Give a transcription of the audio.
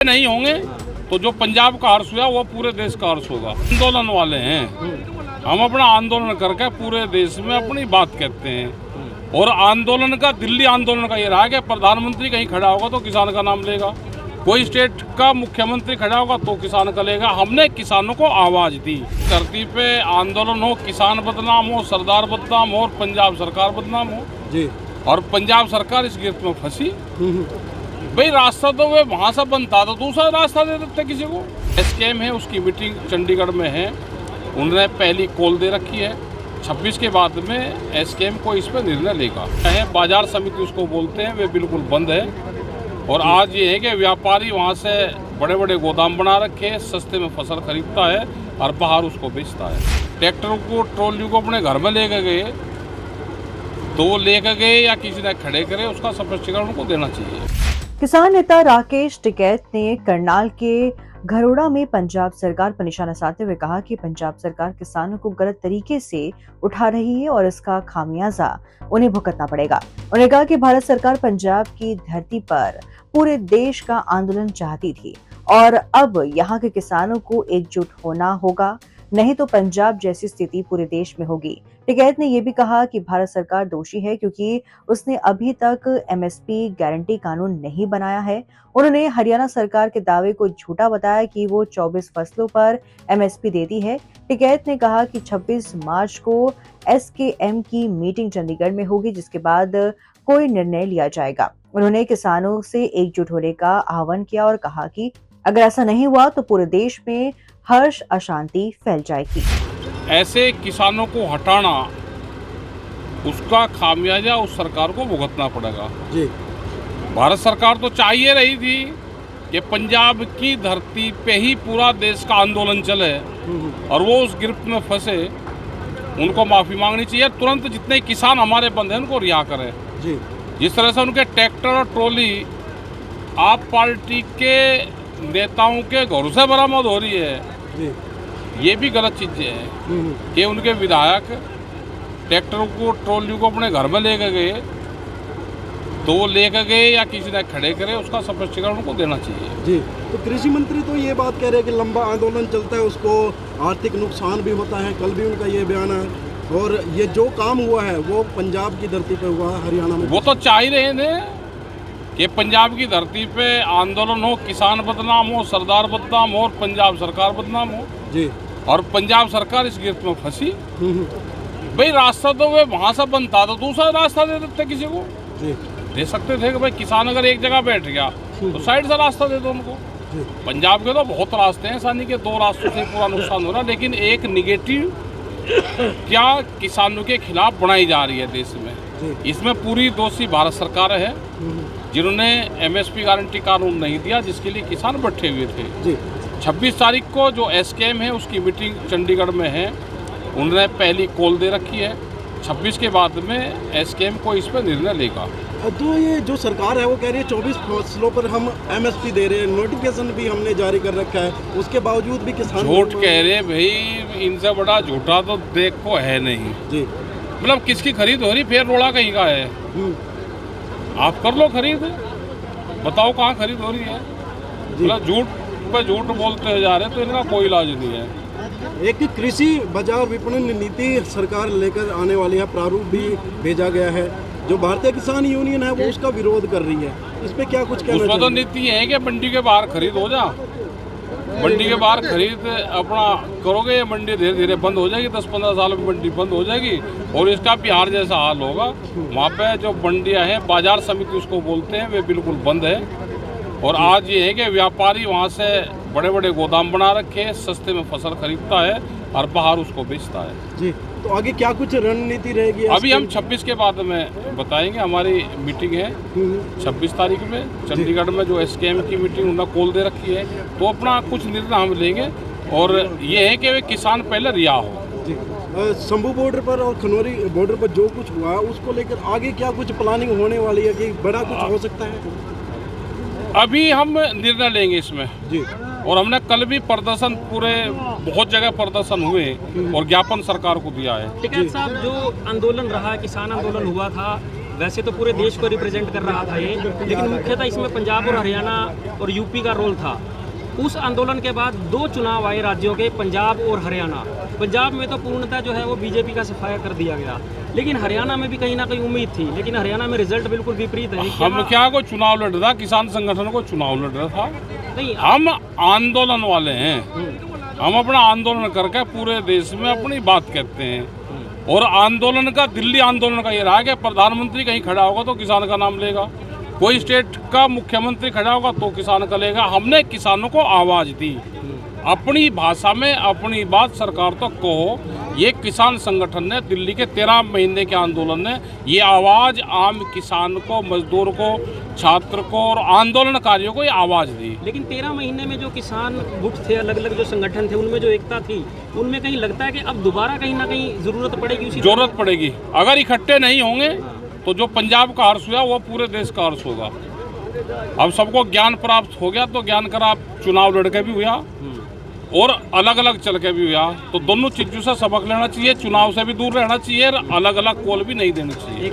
नहीं होंगे तो जो पंजाब का हर्ष हुआ वो पूरे देश का हर्ष होगा। आंदोलन वाले हैं, हम अपना आंदोलन करके पूरे देश में अपनी बात कहते हैं। और आंदोलन का, दिल्ली आंदोलन का ये रहा कि प्रधानमंत्री कहीं खड़ा होगा तो किसान का नाम लेगा, कोई स्टेट का मुख्यमंत्री खड़ा होगा तो किसान का लेगा। हमने किसानों को आवाज दी। धरती पे आंदोलन हो, किसान बदनाम हो, सरदार बदनाम हो और पंजाब सरकार बदनाम हो जी। और पंजाब सरकार इस गिरफ्त में फंसी। भाई रास्ता तो वे वहाँ से बनता तो दूसरा रास्ता दे देते किसी को। एसकेएम है, उसकी मीटिंग चंडीगढ़ में है, उन्होंने पहली कॉल दे रखी है। 26 के बाद में एसकेएम को इस पर निर्णय लेगा। बाजार समिति उसको बोलते हैं, वे बिल्कुल बंद है। और आज ये है कि व्यापारी वहाँ से बड़े बड़े गोदाम बना रखे, सस्ते में फसल खरीदता है और बाहर उसको बेचता है। ट्रैक्टर को, ट्रॉली को अपने घर में लेकर गए तो वो लेकर गए या किसी ने खड़े करे, उसका स्पष्टीकरण उनको देना चाहिए। किसान नेता राकेश टिकैत ने करनाल के घरोड़ा में पंजाब सरकार पर निशाना साधते हुए कहा कि पंजाब सरकार किसानों को गलत तरीके से उठा रही है और इसका खामियाजा उन्हें भुगतना पड़ेगा। उन्होंने कहा कि भारत सरकार पंजाब की धरती पर पूरे देश का आंदोलन चाहती थी और अब यहाँ के किसानों को एकजुट होना होगा, नहीं तो पंजाब जैसी स्थिति पूरे देश में होगी। टिकैत ने यह भी कहा कि भारत सरकार दोषी है क्योंकि उसने अभी तक एमएसपी गारंटी कानून नहीं बनाया है। उन्होंने हरियाणा सरकार के दावे को झूठा बताया कि वो 24 फसलों पर एमएसपी देती है। टिकैत ने कहा कि 26 मार्च को एसकेएम की मीटिंग चंडीगढ़ में होगी, जिसके बाद कोई निर्णय लिया जाएगा। उन्होंने किसानों से एकजुट होने का आह्वान किया और कहा कि अगर ऐसा नहीं हुआ तो पूरे देश में हर्ष अशांति फैल जाएगी। ऐसे किसानों को हटाना, उसका खामियाजा उस सरकार को भुगतना पड़ेगा जी। भारत सरकार तो चाहिए रही थी कि पंजाब की धरती पे ही पूरा देश का आंदोलन चले और वो उस गिरफ्त में फंसे। उनको माफी मांगनी चाहिए, तुरंत जितने किसान हमारे बंद हैं उनको रिहा करें जी। जिस तरह से उनके ट्रैक्टर और ट्रॉली आप पार्टी के नेताओं के घरों से बरामद हो रही है जी। ये भी गलत चीज़ें हैं कि उनके विधायक ट्रैक्टर को, ट्रॉली को अपने घर में लेकर गए तो वो लेकर गए या किसी ने खड़े करे, उसका स्पष्टीकरण उनको देना चाहिए जी। तो कृषि मंत्री तो ये बात कह रहे हैं कि लंबा आंदोलन चलता है, उसको आर्थिक नुकसान भी होता है। कल भी उनका ये बयान है। और ये जो काम हुआ है वो पंजाब की धरती पे हुआ है, हरियाणा में। वो तो चाह ही रहे थे कि पंजाब की धरती पे आंदोलन हो, किसान बदनाम हो, सरदार बदनाम हो और पंजाब सरकार बदनाम हो जी। और पंजाब सरकार इस गिरफ्त में फंसी। भाई रास्ता तो वे वहाँ से बनता तो दूसरा रास्ता दे देते किसी को जी। दे सकते थे कि भाई किसान अगर एक जगह बैठ गया तो साइड से रास्ता दे दो उनको। पंजाब के तो बहुत रास्ते हैं, ऐसा नहीं कि 2 रास्तों से पूरा नुकसान हो रहा, लेकिन एक निगेटिव क्या किसानों के खिलाफ बनाई जा रही है देश में। इसमें पूरी दोषी भारत सरकार है जिन्होंने एमएसपी गारंटी कानून नहीं दिया, जिसके लिए किसान बैठे हुए थे। 26 तारीख को जो एसकेएम है उसकी मीटिंग चंडीगढ़ में है, उन्होंने पहली कॉल दे रखी है। 26 के बाद में एसकेएम को इस पर निर्णय लेगा। तो ये जो सरकार है वो कह रही है 24 फसलों पर हम एमएसपी दे रहे हैं, नोटिफिकेशन भी हमने जारी कर रखा है, उसके बावजूद भी किसान झूठ कह रहे हैं। भाई इनसे बड़ा झूठा तो देखो है नहीं जी। मतलब किसकी खरीद हो रही, फिर रोड़ा कहीं का है। आप कर लो खरीद, बताओ कहाँ खरीद हो रही है। मतलब झूठ पे झूठ बोलते जा रहे हैं तो इनका कोई इलाज नहीं है। एक कृषि बाजार विपणन नीति सरकार लेकर आने वाली है, प्रारूप भी भेजा गया है। जो भारतीय किसान यूनियन है वो उसका विरोध कर रही है, इस पे क्या कुछ कहना चाहिए? उसमें तो नीति है कि मंडी के बाहर खरीद हो जा, मंडी के बाहर खरीद अपना करोगे, ये मंडी धीरे धीरे बंद हो जाएगी। 10-15 साल में मंडी बंद हो जाएगी और इसका बिहार जैसा हाल होगा। वहाँ पे जो मंडियाँ हैं, बाजार समिति उसको बोलते हैं, वे बिल्कुल बंद है। और आज ये है कि व्यापारी वहाँ से बड़े बड़े गोदाम बना रखे, सस्ते में फसल खरीदता है और बाहर उसको बेचता है जी। तो आगे क्या कुछ रणनीति रहेगी? अभी हम 26 के बाद में बताएंगे। हमारी मीटिंग है 26 तारीख में चंडीगढ़ में, जो एसकेएम की मीटिंग उन्होंने कॉल दे रखी है, तो अपना कुछ निर्णय हम लेंगे। और ये है कि वे किसान पहले रिहा हो जी। शंभू बॉर्डर पर और खनौरी बॉर्डर पर जो कुछ हुआ उसको लेकर आगे क्या कुछ प्लानिंग होने वाली है कि बड़ा कुछ हो सकता है? अभी हम निर्णय लेंगे इसमें जी। और हमने कल भी प्रदर्शन, पूरे बहुत जगह प्रदर्शन हुए और ज्ञापन सरकार को दिया है। टिकैत साहब, जो आंदोलन रहा, किसान आंदोलन हुआ था, वैसे तो पूरे देश को रिप्रेजेंट कर रहा था ये, लेकिन मुख्यतः इसमें पंजाब और हरियाणा और यूपी का रोल था। उस आंदोलन के बाद 2 चुनाव आए राज्यों के, पंजाब और हरियाणा। पंजाब में तो पूर्णतः जो है वो बीजेपी का सफाया कर दिया गया, लेकिन हरियाणा में भी कहीं ना कहीं उम्मीद थी, लेकिन हरियाणा में रिजल्ट बिल्कुल विपरीत है। हम क्या को चुनाव लड़ रहा, किसान संगठन को चुनाव लड़ रहा था। नहीं, हम आंदोलन वाले हैं, हम अपना आंदोलन करके पूरे देश में अपनी बात कहते हैं। और आंदोलन का, दिल्ली आंदोलन का ये रहा कि प्रधानमंत्री कहीं खड़ा होगा तो किसान का नाम लेगा, कोई स्टेट का मुख्यमंत्री खड़ा होगा तो किसान का लेगा। हमने किसानों को आवाज़ दी, अपनी भाषा में अपनी बात सरकार तक कहो। ये किसान संगठन ने, दिल्ली के 13 महीने के आंदोलन ने ये आवाज़ आम किसान को, मजदूर को, छात्र को और आंदोलनकारियों को ये आवाज़ दी। लेकिन 13 महीने में जो किसान गुट थे, अलग अलग जो संगठन थे, उनमें जो एकता थी, उनमें कहीं लगता है कि अब दोबारा कहीं ना कहीं ज़रूरत पड़ेगी, उसी जरूरत पड़ेगी। अगर इकट्ठे नहीं होंगे तो जो पंजाब का हर्ष हुआ वो पूरे देश का हर्ष होगा। अब सबको ज्ञान प्राप्त हो गया, तो ज्ञान का चुनाव लड़के भी हुआ और अलग अलग चल के भी हुआ। तो दोनों चीज़ों से सबक लेना चाहिए, चुनाव से भी दूर रहना चाहिए और अलग अलग कॉल भी नहीं देनी चाहिए।